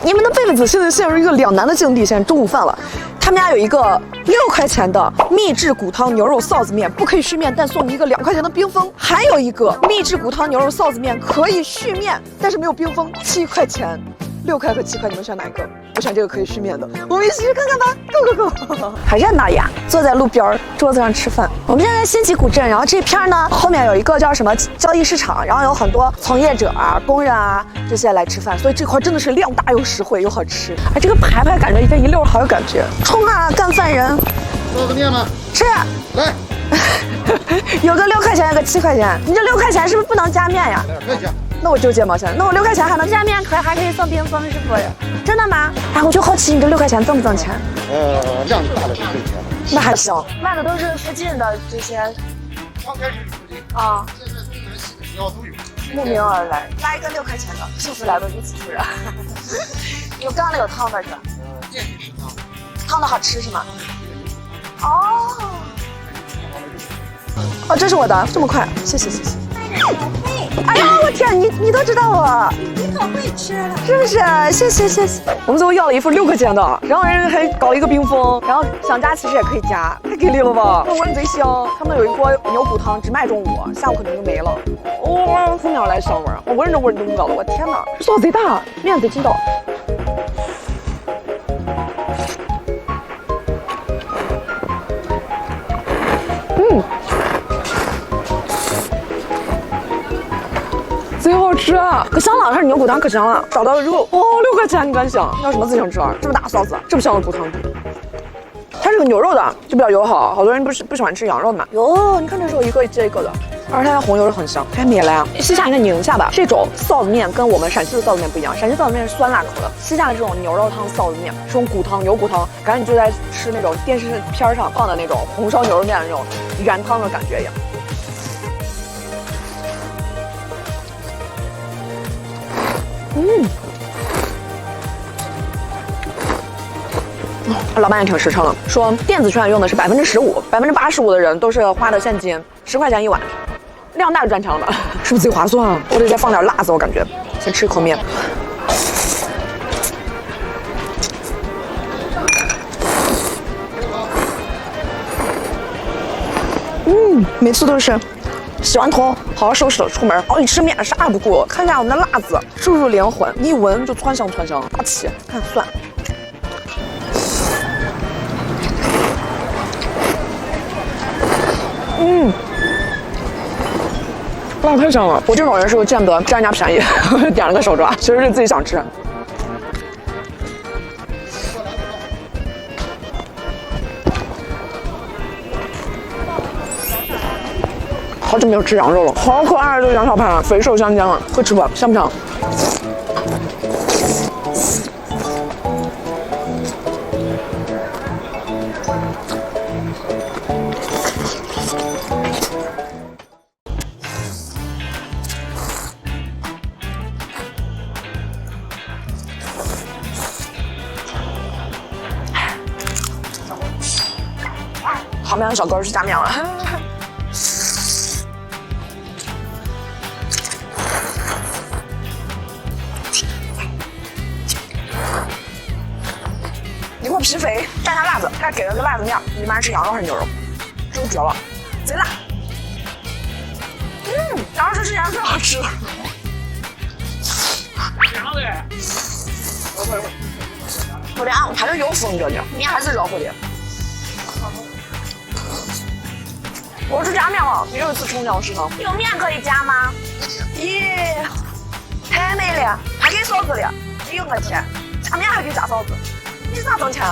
你们的辈子现在陷入一个两难的境地。现在中午饭了，他们家有一个6块钱的秘制骨汤牛肉臊子面，不可以续面，但送一个2块钱的冰封；还有一个秘制骨汤牛肉臊子面可以续面，但是没有冰封，7块钱。6块和7块，你们选哪一个？我选这个可以续面的，我们一起去看看吧。Go go go！ 好热闹呀，坐在路边桌子上吃饭。我们现在新集古镇，然后这片呢后面有一个叫什么交易市场，然后有很多从业者啊、工人啊这些来吃饭，所以这块真的是量大又实惠又好吃。哎，这个排排感觉这一溜好有感觉。冲啊，干饭人！臊子面吗？吃。来，有个6块钱，有个7块钱。你这6块钱是不是不能加面呀2块钱。那我纠结吗？现在，那我6块钱还能加面，还可以送冰封，是不是？真的吗？哎，我就好奇你这6块钱挣不挣钱？量大了就挣钱。那还行，卖的都是附近的这些刚开始附近啊，现在东南西北要都有。慕名而来，拉一个6块钱的，幸福来的如此突然。有刚刚那个汤的是吧？电视食堂。汤的好吃是吗？哦，哦，这是我的，这么快，谢谢谢谢。哎呀，我天，你都知道我，你可会吃了，是不是？谢谢谢谢。我们最后要了一份6块钱的，然后人还搞了一个冰封，然后想加其实也可以加，太给力了吧？那闻着贼香。他们有一锅牛骨汤，只卖中午，下午可能就没了。哦，从哪来香味儿？我闻着闻着都饿了，我天哪！臊贼大，面贼筋道。贼好吃啊！可香了，它是牛骨汤，可香了。找到肉哦，6块钱，你敢想？要什么自行车？这么大臊子，这么香的骨汤底。它是个牛肉的，就比较友好。好多人不喜欢吃羊肉的嘛。哟，你看这是有一个接一个的，而且它红油是很香，太美了呀！西夏应该拧一下吧。这种臊子面跟我们陕西的臊子面不一样，陕西臊子面是酸辣口的，西夏的这种牛肉汤臊子面，这种骨汤牛骨汤，感觉你就在吃那种电视片上放的那种红烧牛肉面的那种原汤的感觉一样。老板也挺实诚的，说电子券用的是15%，85%的人都是花的现金，10块钱一碗，量大就赚钱了吧？是不是贼划算啊？我得再放点辣子，我感觉。先吃一口面。每次都是洗完头好好收拾了出门，一吃面啥也不顾，看见我们的辣子注入灵魂，一闻就窜香窜香，大气。看蒜。辣太香了！我这种人是不是见得占人家便宜，点了个手抓，其实是自己想吃。好久没有吃羊肉了，好可爱的这个羊小排，肥瘦相间啊！会吃不？香不香？旁边的小哥是加面了。一块皮肥，蘸下辣子，还给了个辣子面。你妈是羊肉还是牛肉？真绝了，贼辣。然后这是羊最好吃的。不凉，还是有风着呢，面还是热乎的。我是加面了，又一次冲江食堂。有面可以加吗？咦，太美了，还给臊子了。哎呦我天，加面还可以加臊子，你咋挣钱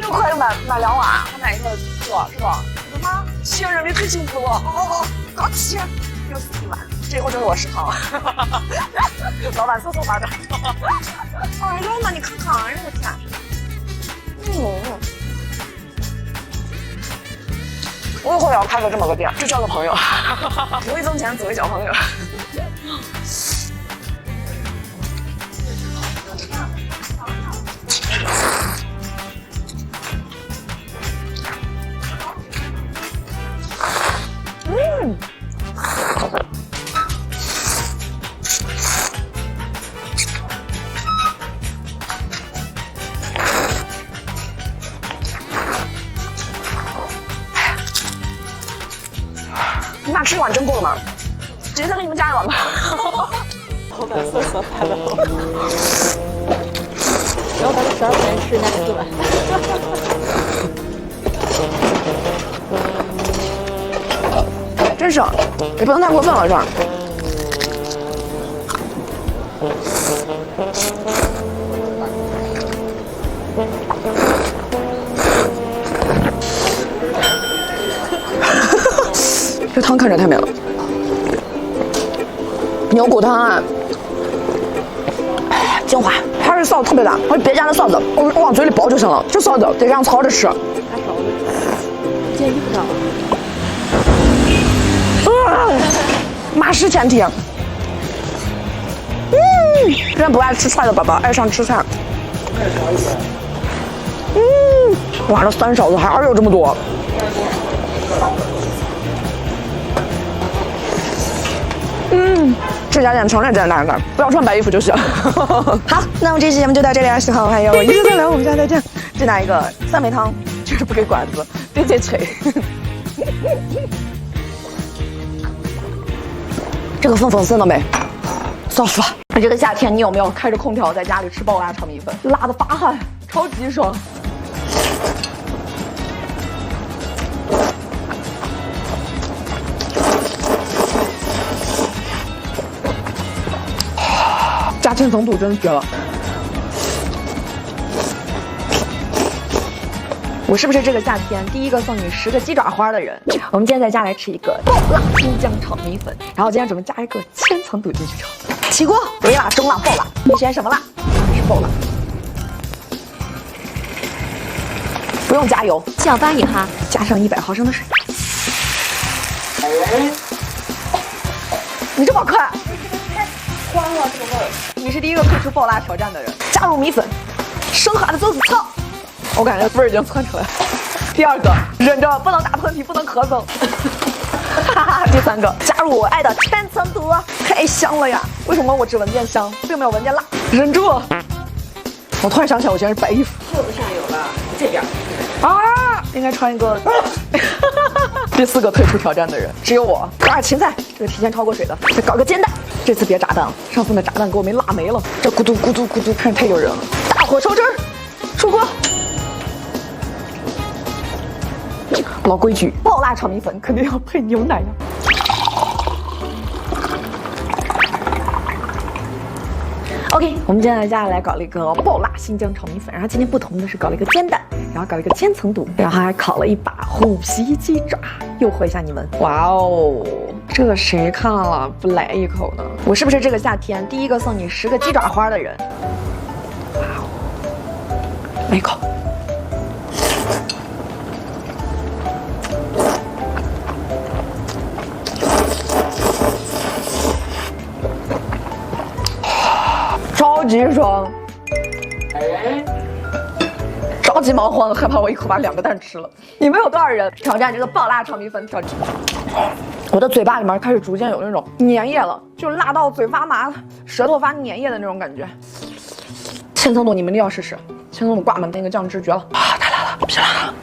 ？6块就买2碗，我买一个做是吧？什么7人民币可幸福了？哦，搞起，又4碗，这以后就是我食堂。老板瑟瑟发抖。哎呦妈，你看看，哎呦我天。我以后也要开个这么个店，就交个朋友，不会挣钱，只会交朋友。吃一碗真够了吗？直接再给你们加一碗吧。口感色色拍的好。然后咱们12块钱吃人家4碗。真是，也不能太过分了，是吧？这汤看着太美了，牛骨汤啊，精华，它这臊特别大，而且别家的臊子，我往嘴里包就行了，这臊子得这样操着吃。借衣服上了。马失前蹄。真不爱吃菜的宝宝爱上吃菜。哇，这3勺子还是有这么多。这家店承认真的，不要穿白衣服就行。好，那么这期节目就到这里了，喜欢还有一直在聊，我们下次再见。这哪一个酸梅汤就是不给管子，对这锤。这个粉粉色的没？骚死了！这个夏天你有没有开着空调在家里吃爆辣炒米粉，辣的发汗，超级爽。加千层肚真绝了！我是不是这个夏天第一个送你10个鸡爪花的人？我们今天在家来吃一个爆辣新疆炒米粉，然后今天准备加一个千层肚进去炒。起锅，微辣、中辣、爆辣，你选什么辣？是爆辣。不用加油，搅拌一下，加上100毫升的水。你这么快？关了这个味儿。你是第一个退出爆辣挑战的人。加入米粉，生哈的豆子操。我感觉味儿已经窜出来了。第2个，忍着不能打喷嚏，不能咳嗽。第3个，加入我爱的千层肚，太香了呀！为什么我只闻见香，并没有闻见辣？忍住！我突然想起来，我现在是白衣服。袖子上有了，这边啊，应该穿一个。第4个退出挑战的人只有我。搞点芹菜，这个提前焯过水的。再搞个煎蛋，这次别炸蛋了，上次那炸蛋给我没辣没了。这咕嘟咕嘟咕嘟，看着太诱人了。大火抽汁儿，出锅。老规矩，爆辣炒米粉肯定要配牛奶呀。OK， 我们今天在家里来搞了一个爆辣新疆炒米粉，然后今天不同的是搞了一个煎蛋，然后搞了一个千层肚，然后还烤了一把虎皮鸡爪，诱惑一下你们。哇哦，这谁看了不来一口呢？我是不是这个夏天第一个送你10个鸡爪花的人？哇哦，来一口。超级爽，着急忙慌的，害怕我一口把2个蛋吃了。你们有多少人挑战这个爆辣炒米粉挑战？我的嘴巴里面开始逐渐有那种粘液了，就辣到嘴发麻，舌头发粘液的那种感觉。千层肚你们一定要试试，千层肚挂满那个酱汁绝了啊！太辣了，别辣了。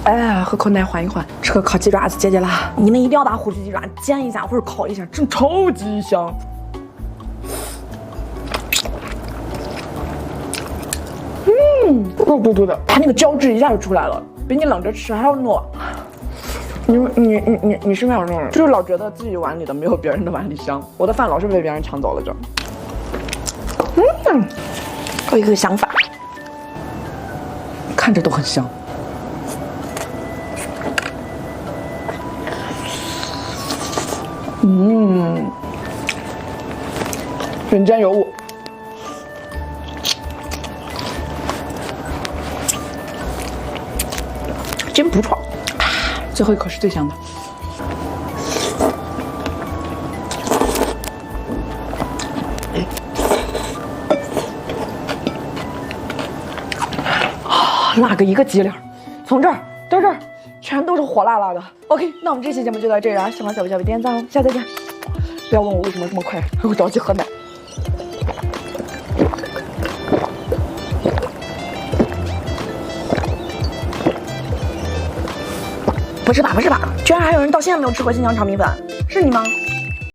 哎，喝口奶缓一缓，吃个烤鸡爪子解解辣。你们一定要把虎皮鸡爪煎一下或者烤一下，真超级香。肉嘟嘟的，它那个胶质一下就出来了，比你冷着吃还要糯。你是那种人，就是老觉得自己碗里的没有别人的碗里香。我的饭老是被别人抢走了就。我有一个想法，看着都很香。人间尤物。真不错，最后一口是最香的。辣个一个鸡脸，从这儿到这儿全都是火辣辣的。OK， 那我们这期节目就到这里了，喜欢小贝点赞哦，下次再见。不要问我为什么这么快，我着急喝奶。不吃吧，不是吧？居然还有人到现在没有吃过新疆炒米粉，是你吗？